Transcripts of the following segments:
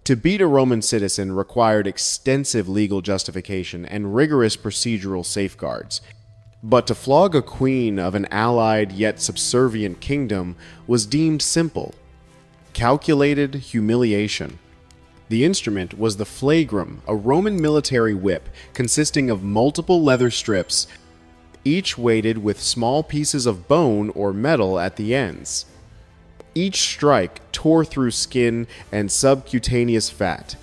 To beat a Roman citizen required extensive legal justification and rigorous procedural safeguards. But to flog a queen of an allied yet subservient kingdom was deemed simple. Calculated humiliation. The instrument was the flagrum, a Roman military whip consisting of multiple leather strips, each weighted with small pieces of bone or metal at the ends. Each strike tore through skin and subcutaneous fat,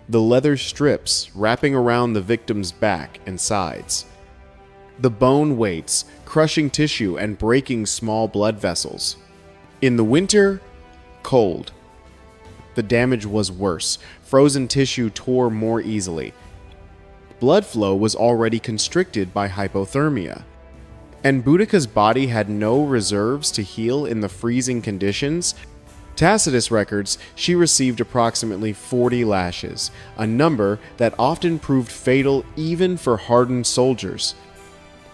the leather strips wrapping around the victim's back and sides. The bone weights, crushing tissue and breaking small blood vessels. In the winter, cold. The damage was worse. Frozen tissue tore more easily. Blood flow was already constricted by hypothermia. And Boudicca's body had no reserves to heal in the freezing conditions. Tacitus records she received approximately 40 lashes, a number that often proved fatal even for hardened soldiers.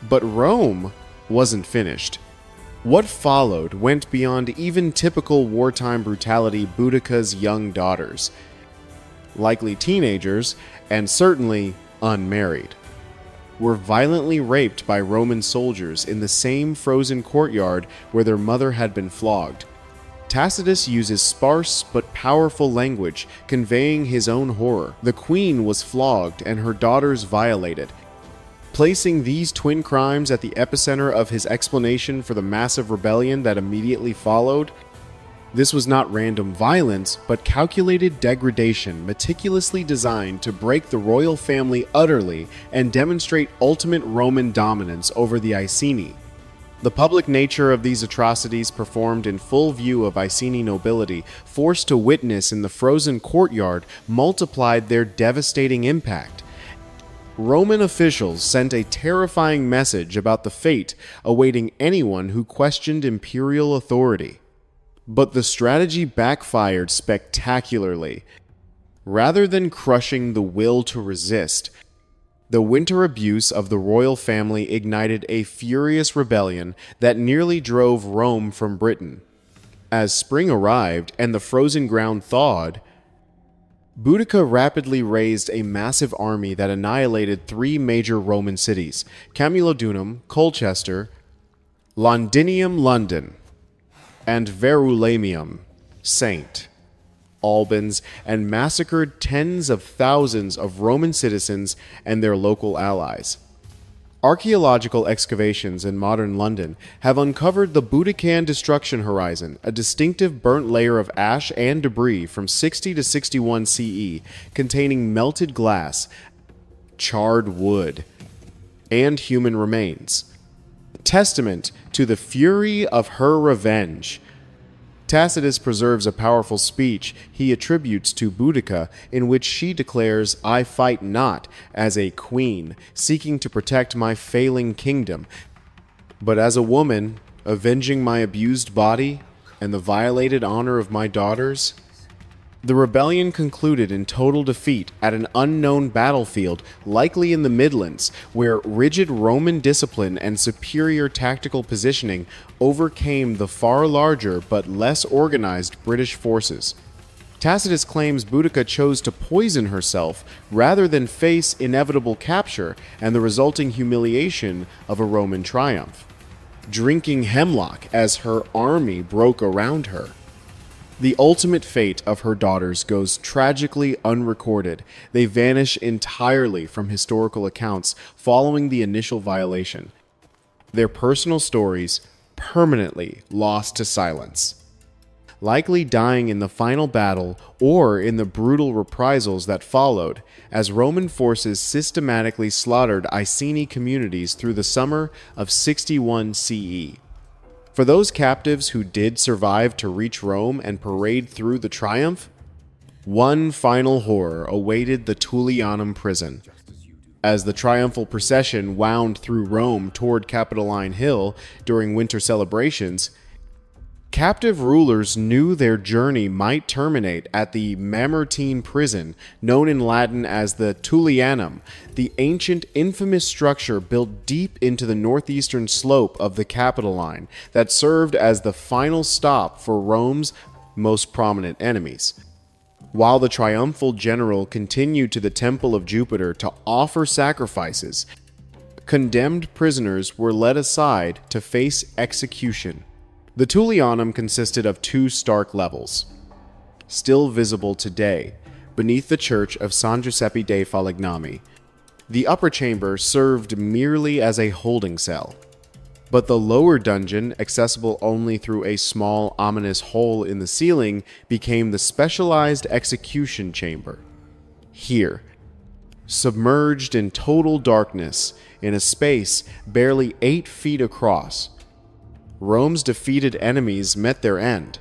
But Rome wasn't finished. What followed went beyond even typical wartime brutality. Boudicca's young daughters, likely teenagers and certainly unmarried, were violently raped by Roman soldiers in the same frozen courtyard where their mother had been flogged. Tacitus uses sparse but powerful language, conveying his own horror. The queen was flogged and her daughters violated, placing these twin crimes at the epicenter of his explanation for the massive rebellion that immediately followed. This was not random violence, but calculated degradation meticulously designed to break the royal family utterly and demonstrate ultimate Roman dominance over the Iceni. The public nature of these atrocities, performed in full view of Iceni nobility, forced to witness in the frozen courtyard, multiplied their devastating impact. Roman officials sent a terrifying message about the fate awaiting anyone who questioned imperial authority. But the strategy backfired spectacularly. Rather than crushing the will to resist, the winter abuse of the royal family ignited a furious rebellion that nearly drove Rome from Britain. As spring arrived and the frozen ground thawed, Boudicca rapidly raised a massive army that annihilated 3 major Roman cities: Camulodunum, Colchester, Londinium, London, and Verulamium, St. Albans, and massacred tens of thousands of Roman citizens and their local allies. Archaeological excavations in modern London have uncovered the Boudiccan destruction horizon, a distinctive burnt layer of ash and debris from 60 to 61 CE, containing melted glass, charred wood, and human remains. Testament to the fury of her revenge. Tacitus preserves a powerful speech he attributes to Boudicca, in which she declares, "I fight not as a queen, seeking to protect my failing kingdom, but as a woman, avenging my abused body and the violated honor of my daughters." The rebellion concluded in total defeat at an unknown battlefield, likely in the Midlands, where rigid Roman discipline and superior tactical positioning overcame the far larger but less organized British forces. Tacitus claims Boudicca chose to poison herself rather than face inevitable capture and the resulting humiliation of a Roman triumph, drinking hemlock as her army broke around her. The ultimate fate of her daughters goes tragically unrecorded. They vanish entirely from historical accounts following the initial violation, their personal stories permanently lost to silence, likely dying in the final battle or in the brutal reprisals that followed, as Roman forces systematically slaughtered Iceni communities through the summer of 61 CE. For those captives who did survive to reach Rome and parade through the triumph, one final horror awaited the Tullianum prison. As the triumphal procession wound through Rome toward Capitoline Hill during winter celebrations, captive rulers knew their journey might terminate at the Mamertine prison, known in Latin as the Tullianum, the ancient infamous structure built deep into the northeastern slope of the Capitoline that served as the final stop for Rome's most prominent enemies. While the triumphal general continued to the temple of Jupiter to offer sacrifices, condemned prisoners were led aside to face execution. The Tullianum consisted of two stark levels, still visible today, beneath the church of San Giuseppe dei Falegnami. The upper chamber served merely as a holding cell, but the lower dungeon, accessible only through a small ominous hole in the ceiling, became the specialized execution chamber. Here, submerged in total darkness, in a space barely 8 feet across, Rome's defeated enemies met their end.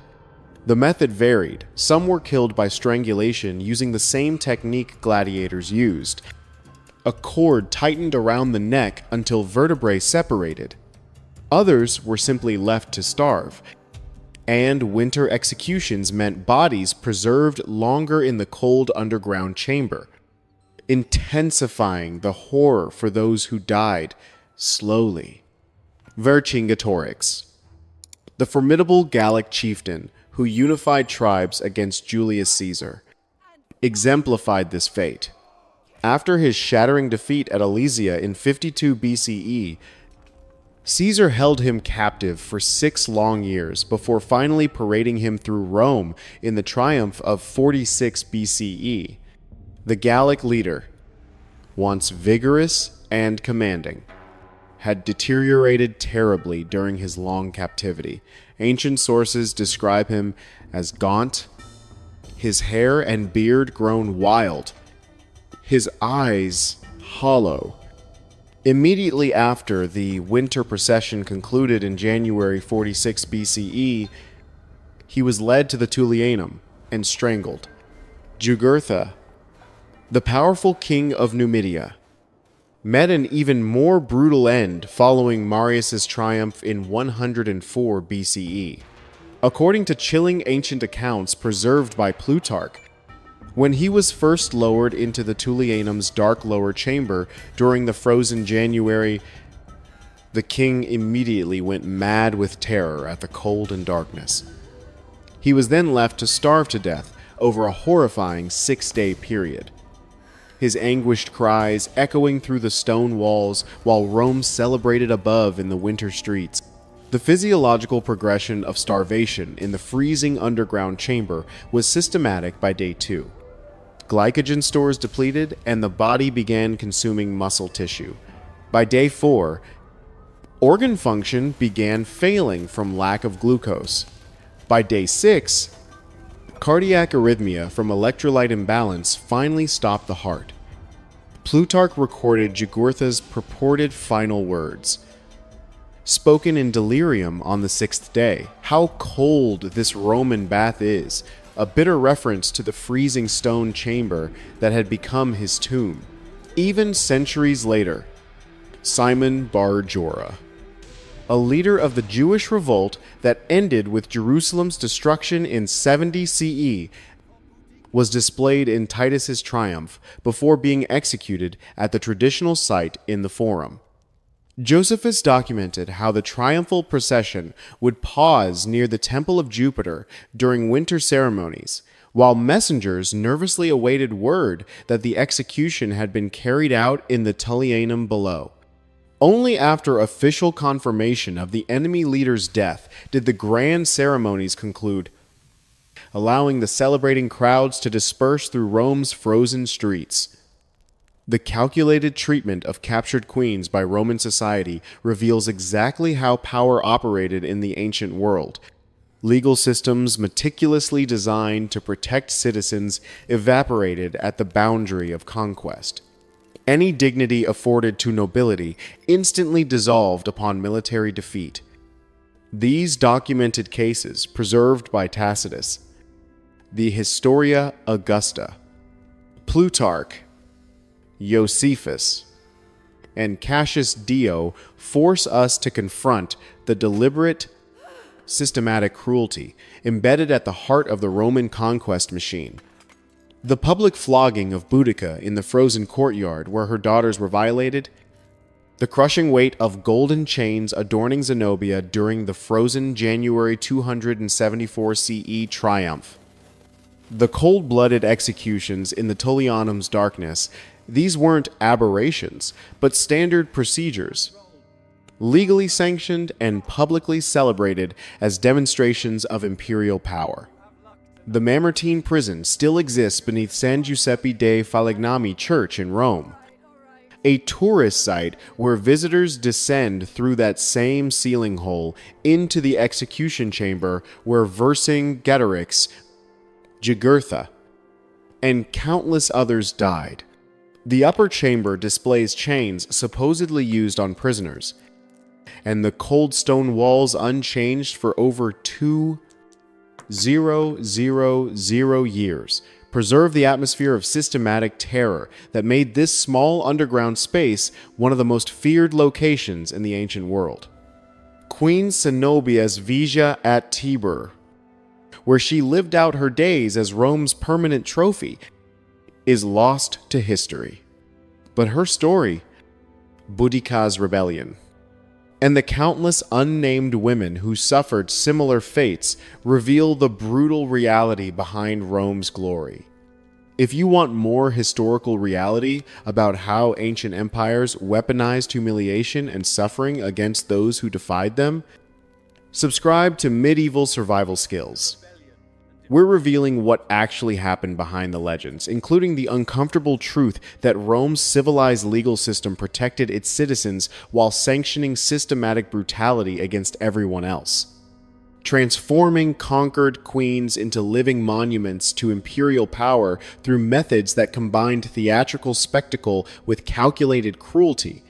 The method varied. Some were killed by strangulation using the same technique gladiators used. A cord tightened around the neck until vertebrae separated. Others were simply left to starve. And winter executions meant bodies preserved longer in the cold underground chamber, intensifying the horror for those who died slowly. Vercingetorix, the formidable Gallic chieftain who unified tribes against Julius Caesar, exemplified this fate. After his shattering defeat at Alesia in 52 BCE, Caesar held him captive for 6 long years before finally parading him through Rome in the triumph of 46 BCE. The Gallic leader, once vigorous and commanding, had deteriorated terribly during his long captivity. Ancient sources describe him as gaunt, his hair and beard grown wild, his eyes hollow. Immediately after the winter procession concluded in January 46 BCE, he was led to the Tullianum and strangled. Jugurtha, the powerful king of Numidia, met an even more brutal end following Marius's triumph in 104 BCE. According to chilling ancient accounts preserved by Plutarch, when he was first lowered into the Tullianum's dark lower chamber during the frozen January, the king immediately went mad with terror at the cold and darkness. He was then left to starve to death over a horrifying 6-day period, his anguished cries echoing through the stone walls while Rome celebrated above in the winter streets. The physiological progression of starvation in the freezing underground chamber was systematic by day 2. Glycogen stores depleted, and the body began consuming muscle tissue. By day 4, organ function began failing from lack of glucose. By day 6, cardiac arrhythmia from electrolyte imbalance finally stopped the heart. Plutarch recorded Jugurtha's purported final words, spoken in delirium on the 6th day. "How cold this Roman bath is," a bitter reference to the freezing stone chamber that had become his tomb. Even centuries later, Simon Bar Jora, a leader of the Jewish revolt that ended with Jerusalem's destruction in 70 CE, was displayed in Titus's triumph before being executed at the traditional site in the Forum. Josephus documented how the triumphal procession would pause near the Temple of Jupiter during winter ceremonies, while messengers nervously awaited word that the execution had been carried out in the Tullianum below. Only after official confirmation of the enemy leader's death did the grand ceremonies conclude, allowing the celebrating crowds to disperse through Rome's frozen streets. The calculated treatment of captured queens by Roman society reveals exactly how power operated in the ancient world. Legal systems meticulously designed to protect citizens evaporated at the boundary of conquest. Any dignity afforded to nobility instantly dissolved upon military defeat. These documented cases, preserved by Tacitus, the Historia Augusta, Plutarch, Josephus, and Cassius Dio, force us to confront the deliberate, systematic cruelty embedded at the heart of the Roman conquest machine. The public flogging of Boudica in the frozen courtyard where her daughters were violated, the crushing weight of golden chains adorning Zenobia during the frozen January 274 CE triumph, The cold-blooded executions in the Tullianum's darkness, these weren't aberrations, but standard procedures, legally sanctioned and publicly celebrated as demonstrations of imperial power. The Mamertine prison still exists beneath San Giuseppe dei Falegnami Church in Rome, a tourist site where visitors descend through that same ceiling hole into the execution chamber where Vercingetorix, Jugurtha, and countless others died. The upper chamber displays chains supposedly used on prisoners, and the cold stone walls unchanged for over 2,000 years preserve the atmosphere of systematic terror that made this small underground space one of the most feared locations in the ancient world. Queen Zenobia's Villa at Tibur, where she lived out her days as Rome's permanent trophy, is lost to history. But her story, Boudica's rebellion, and the countless unnamed women who suffered similar fates reveal the brutal reality behind Rome's glory. If you want more historical reality about how ancient empires weaponized humiliation and suffering against those who defied them, subscribe to Medieval Survival Skills. We're revealing what actually happened behind the legends, including the uncomfortable truth that Rome's civilized legal system protected its citizens while sanctioning systematic brutality against everyone else, transforming conquered queens into living monuments to imperial power through methods that combined theatrical spectacle with calculated cruelty,